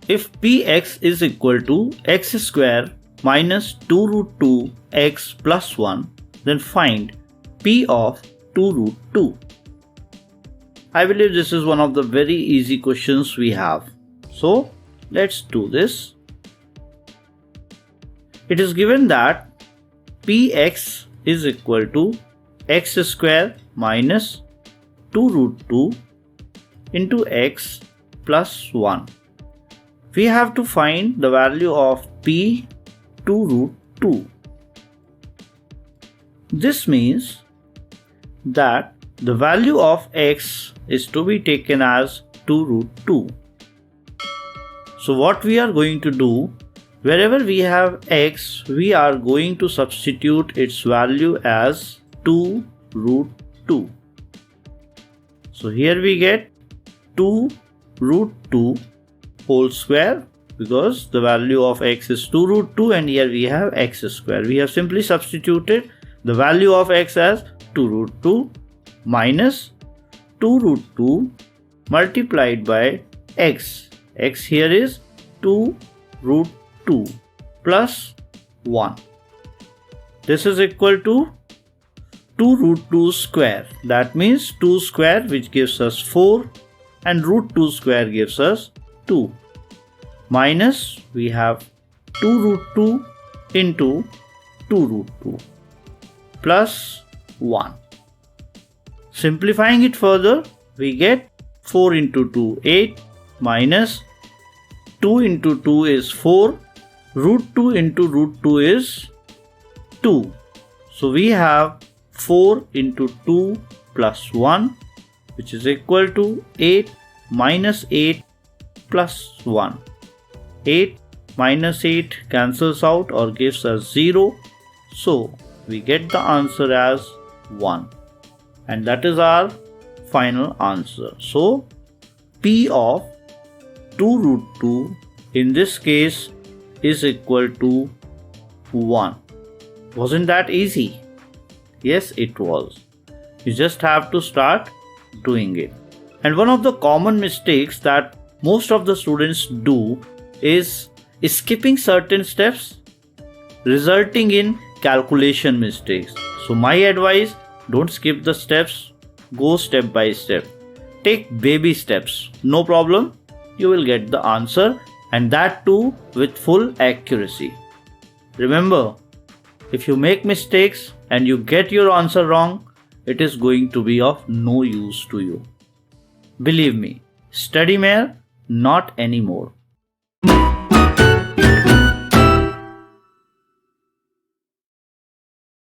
if px is equal to x square minus 2 root 2 x plus 1, then find p of 2 root 2. I believe this is one of the very easy questions we have. So let's do this. It is given that px is equal to x square minus 2 root 2 into x plus 1. We have to find the value of p 2 root 2. This means that the value of x is to be taken as 2 root 2. So what we are going to do, wherever we have x, we are going to substitute its value as 2 root 2. So here we get 2 root 2 whole square, because the value of x is 2 root 2 and here we have x square. We have simply substituted the value of x as 2 root 2 minus 2 root 2 multiplied by x. X here is 2 root 2 plus 1. This is equal to 2 root 2 square. That means 2 square, which gives us 4, and root 2 square gives us 2. Minus we have 2 root 2 into 2 root 2 plus 1. Simplifying it further, we get 4 into 2 8 minus 2 into 2 is 4. Root 2 into root 2 is 2. So we have 4 into 2 plus 1, which is equal to 8 minus 8 plus 1. 8 minus 8 cancels out or gives us 0. So we get the answer as 1. And that is our final answer. So p of 2 root 2 in this case is equal to 1. Wasn't that easy? Yes, it was. You just have to start doing it. And one of the common mistakes that most of the students do is skipping certain steps, resulting in calculation mistakes. So my advice, don't skip the steps, go step by step. Take baby steps, no problem, you will get the answer, and that too with full accuracy. Remember, if you make mistakes and you get your answer wrong, it is going to be of no use to you. Believe me, study more, not anymore.